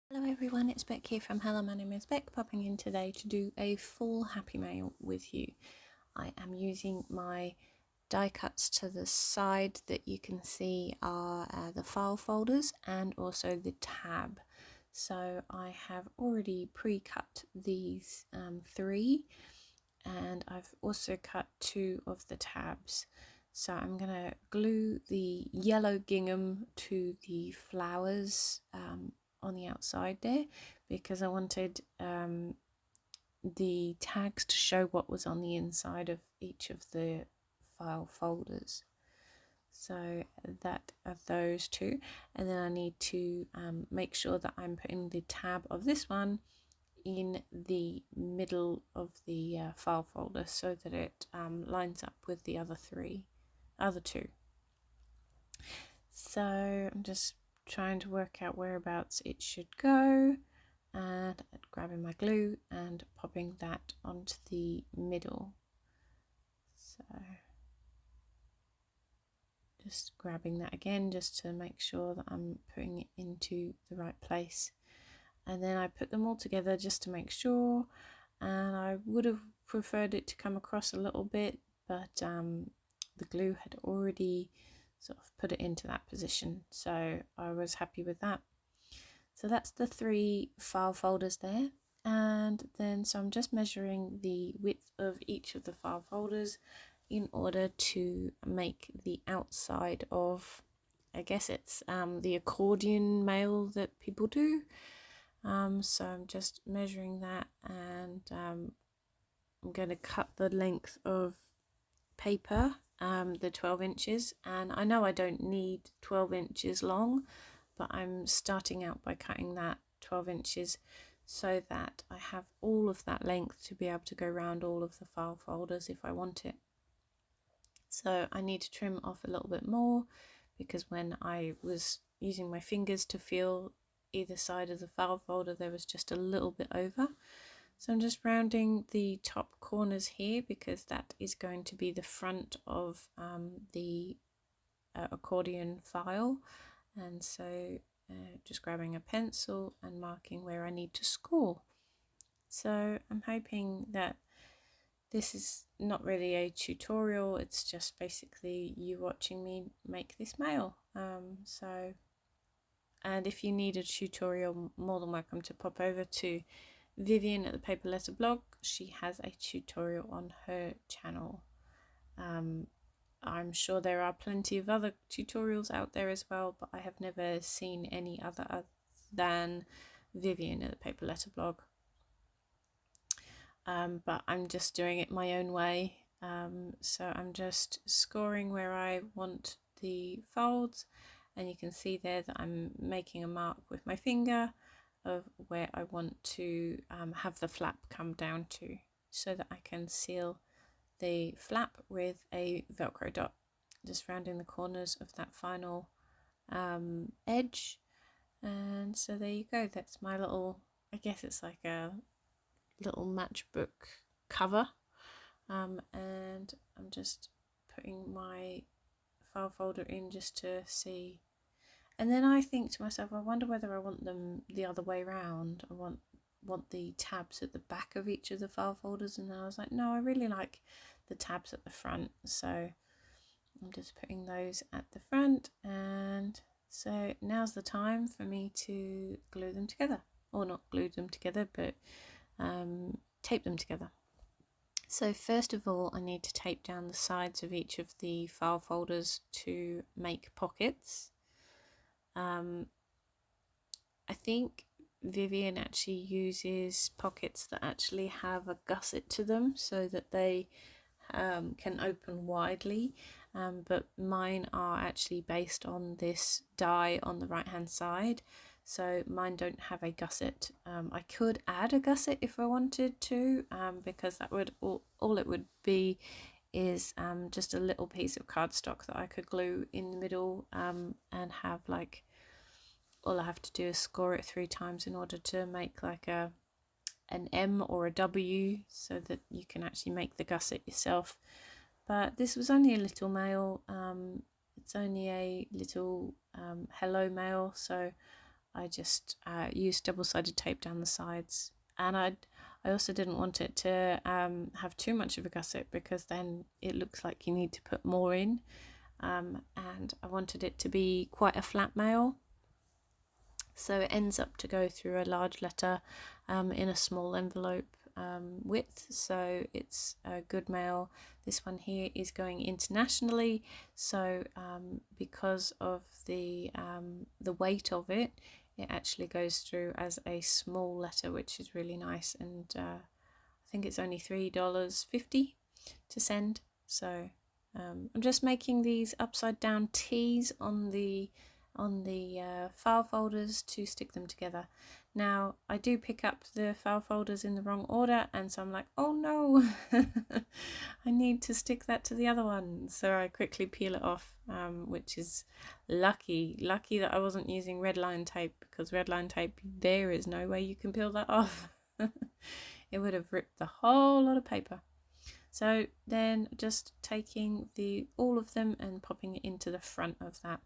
Hello everyone, it's Beck here from Hello, my name is Beck, popping in today to do a full happy mail with you. I am using my die cuts to the side that you can see are the file folders and also the tab. So I have already pre-cut these three, and I've also cut two of the tabs. So I'm going to glue the yellow gingham to the flowers on the outside there, because I wanted the tags to show what was on the inside of each of the file folders. So that are those two, and then I need to make sure that I'm putting the tab of this one in the middle of the file folder so that it lines up with the other two. So I'm just trying to work out whereabouts it should go, and grabbing my glue and popping that onto the middle. So just grabbing that again just to make sure that I'm putting it into the right place, and then I put them all together just to make sure, and I would have preferred it to come across a little bit, but the glue had already sort of put it into that position, so I was happy with that. So that's the three file folders there, and then so I'm just measuring the width of each of the file folders in order to make the outside of, I guess it's the accordion mail that people do. So I'm just measuring that, and I'm going to cut the length of paper, the 12 inches, and I know I don't need 12 inches long, but I'm starting out by cutting that 12 inches so that I have all of that length to be able to go around all of the file folders if I want it. So I need to trim off a little bit more, because when I was using my fingers to feel either side of the file folder, there was just a little bit over. So I'm just rounding the top corners here, because that is going to be the front of the accordion file, and so just grabbing a pencil and marking where I need to score. So I'm hoping that this is not really a tutorial, it's just basically you watching me make this mail. And if you need a tutorial, more than welcome to pop over to Vivian at the Paper Letter blog. She has a tutorial on her channel. I'm sure there are plenty of other tutorials out there as well, but I have never seen any other than Vivian at the Paper Letter blog. But I'm just doing it my own way. So I'm just scoring where I want the folds, and you can see there that I'm making a mark with my finger of where I want to have the flap come down to, so that I can seal the flap with a Velcro dot. Just rounding the corners of that final edge, and so there you go. That's my little, I guess it's like a little matchbook cover, and I'm just putting my file folder in just to see, and then I think to myself, I wonder whether I want them the other way around. I want the tabs at the back of each of the file folders, and then I was like, no, I really like the tabs at the front, so I'm just putting those at the front, and so now's the time for me to glue them together, or not glue them together, but tape them together. So first of all, I need to tape down the sides of each of the file folders to make pockets. I think Vivian actually uses pockets that actually have a gusset to them so that they can open widely, but mine are actually based on this die on the right hand side, so mine don't have a gusset. I could add a gusset if I wanted to, because that would all it would be is just a little piece of cardstock that I could glue in the middle, and have like, all I have to do is score it 3 times in order to make like an M or a W, so that you can actually make the gusset yourself. But this was only a little mail, it's only a little hello mail, so I just used double-sided tape down the sides. And I also didn't want it to have too much of a gusset, because then it looks like you need to put more in. And I wanted it to be quite a flat mail, so it ends up to go through a large letter in a small envelope width, so it's a good mail. This one here is going internationally, so because of the weight of it, it actually goes through as a small letter, which is really nice. And I think it's only $3.50 to send. So I'm just making these upside down T's on the file folders to stick them together. Now I do pick up the file folders in the wrong order, and so I'm like, oh no, I need to stick that to the other one. So I quickly peel it off, which is lucky that I wasn't using red line tape, because red line tape, there is no way you can peel that off. It would have ripped the whole lot of paper. So then just taking all of them and popping it into the front of that.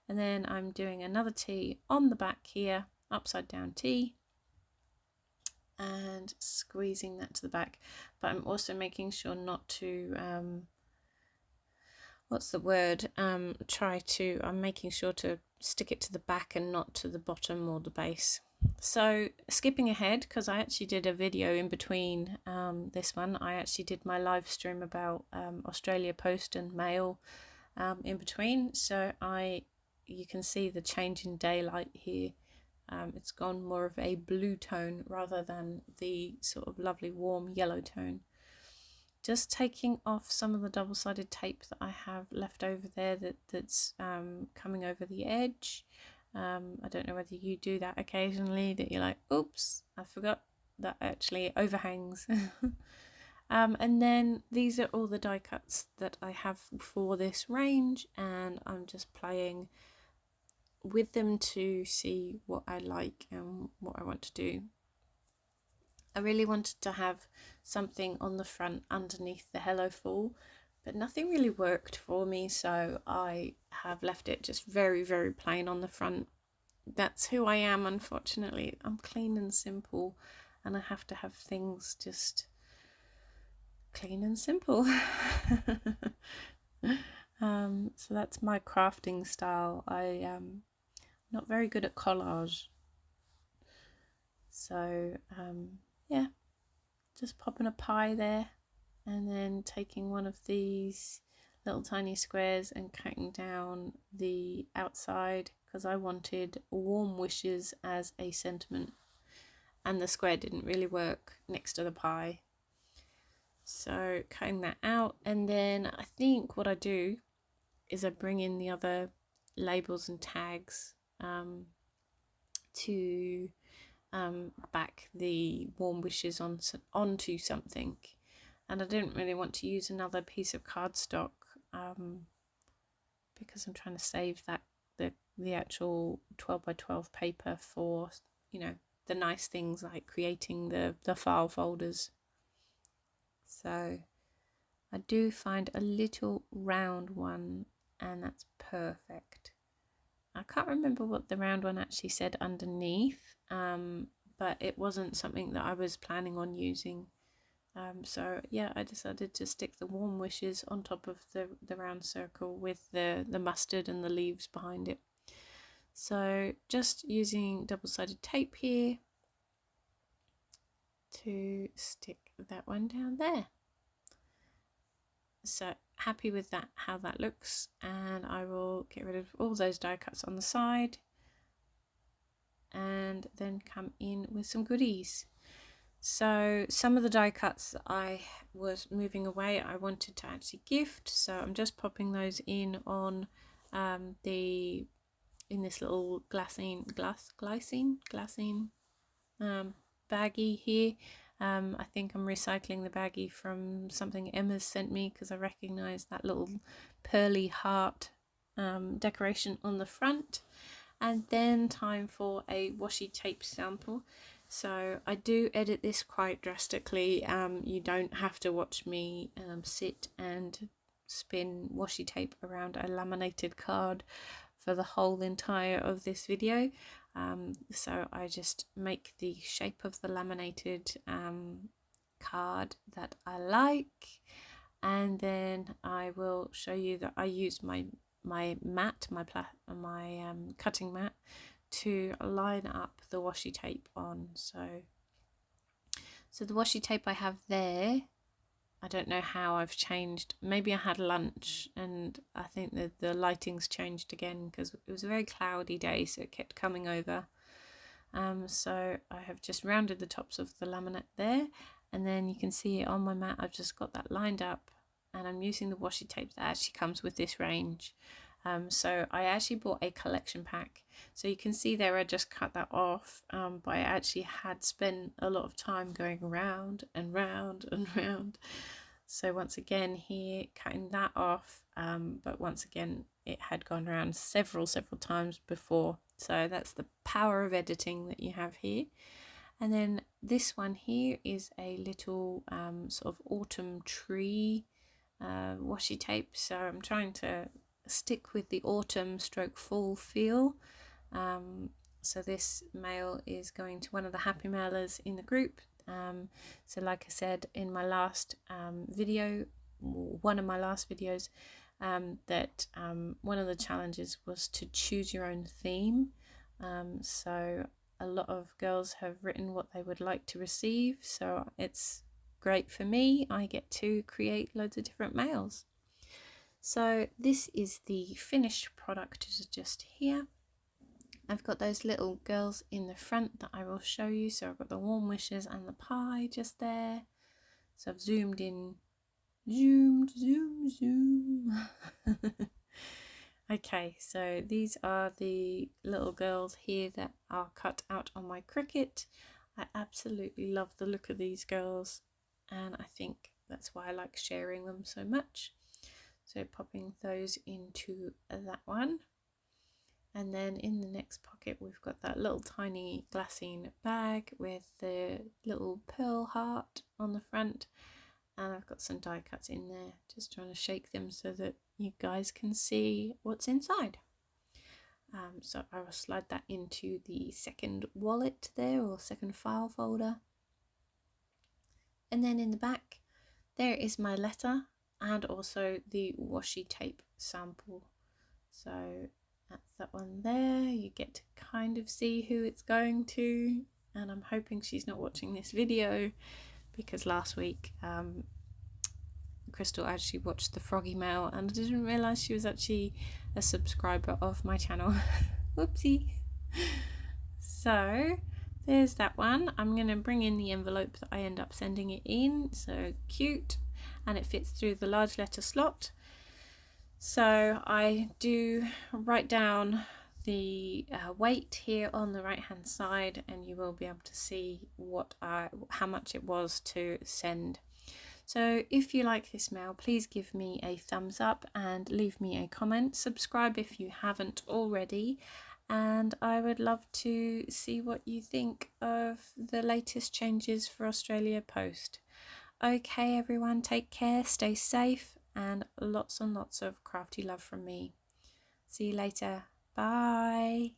And then I'm doing another T on the back here, upside down T, and squeezing that to the back. But I'm also making sure not to, I'm making sure to stick it to the back and not to the bottom or the base. So skipping ahead, because I actually did a video in between this one. I actually did my live stream about Australia Post and Mail in between. So you can see the change in daylight here. It's gone more of a blue tone rather than the sort of lovely warm yellow tone. Just taking off some of the double-sided tape that I have left over there that's coming over the edge. I don't know whether you do that occasionally, that you're like, oops, I forgot that actually overhangs. And then these are all the die cuts that I have for this range, and I'm just playing with them to see what I like and what I want to do. I really wanted to have something on the front underneath the Hello Fall, but nothing really worked for me, so I have left it just very, very plain on the front. That's who I am, unfortunately. I'm clean and simple, and I have to have things just clean and simple. So that's my crafting style. I am not very good at collage, so yeah, just popping a pie there, and then taking one of these little tiny squares and cutting down the outside, because I wanted warm wishes as a sentiment, and the square didn't really work next to the pie. So cutting that out, and then I think what I do is I bring in the other labels and tags to back the warm wishes onto something. And I didn't really want to use another piece of cardstock because I'm trying to save that the actual 12 by 12 paper for, you know, the nice things like creating the file folders. So I do find a little round one, and that's perfect. I can't remember what the round one actually said underneath, but it wasn't something that I was planning on using. So yeah, I decided to stick the warm wishes on top of the round circle with the mustard and the leaves behind it. So just using double-sided tape here to stick that one down there. So happy with that, how that looks, and I will get rid of all those die cuts on the side and then come in with some goodies. So some of the die cuts that I was moving away, I wanted to actually gift, so I'm just popping those in on in this little glassine baggie here. I think I'm recycling the baggie from something Emma's sent me, because I recognise that little pearly heart decoration on the front. And then time for a washi tape sample. So I do edit this quite drastically. You don't have to watch me sit and spin washi tape around a laminated card for the whole entire of this video. So I just make the shape of the laminated card that I like, and then I will show you that I use my mat, my cutting mat, to line up the washi tape on. So the washi tape I have there, I don't know how I've changed. Maybe I had lunch and I think that the lighting's changed again because it was a very cloudy day, so it kept coming over. So I have just rounded the tops of the laminate there, and then you can see on my mat I've just got that lined up, and I'm using the washi tape that actually comes with this range. So I actually bought a collection pack, so you can see there I just cut that off, but I actually had spent a lot of time going round and round and round. So once again here, cutting that off, but once again it had gone around several times before. So that's the power of editing that you have here. And then this one here is a little sort of autumn tree washi tape. So I'm trying to stick with the autumn stroke fall feel. So this mail is going to one of the happy mailers in the group. So like I said in my last video, one of my last videos, that one of the challenges was to choose your own theme. So a lot of girls have written what they would like to receive, so it's great for me. I get to create loads of different mails. So this is the finished product, is just here. I've got those little girls in the front that I will show you. So I've got the warm wishes and the pie just there. So I've zoomed in, zoom. Okay, so these are the little girls here that are cut out on my Cricut. I absolutely love the look of these girls, and I think that's why I like sharing them so much. So popping those into that one. And then in the next pocket we've got that little tiny glassine bag with the little pearl heart on the front, and I've got some die cuts in there, just trying to shake them so that you guys can see what's inside. So I will slide that into the second wallet there, or second file folder. And then in the back there is my letter and also the washi tape sample. So that's that one there. You get to kind of see who it's going to, and I'm hoping she's not watching this video, because last week Crystal actually watched the Froggy Mail and I didn't realise she was actually a subscriber of my channel. Whoopsie. So there's that one. I'm going to bring in the envelope that I end up sending it in. So cute, and it fits through the large letter slot. So I do write down the weight here on the right hand side, and you will be able to see how much it was to send. So if you like this mail, please give me a thumbs up and leave me a comment. Subscribe if you haven't already, and I would love to see what you think of the latest changes for Australia Post. Okay everyone, take care, stay safe, and lots of crafty love from me. See you later. Bye.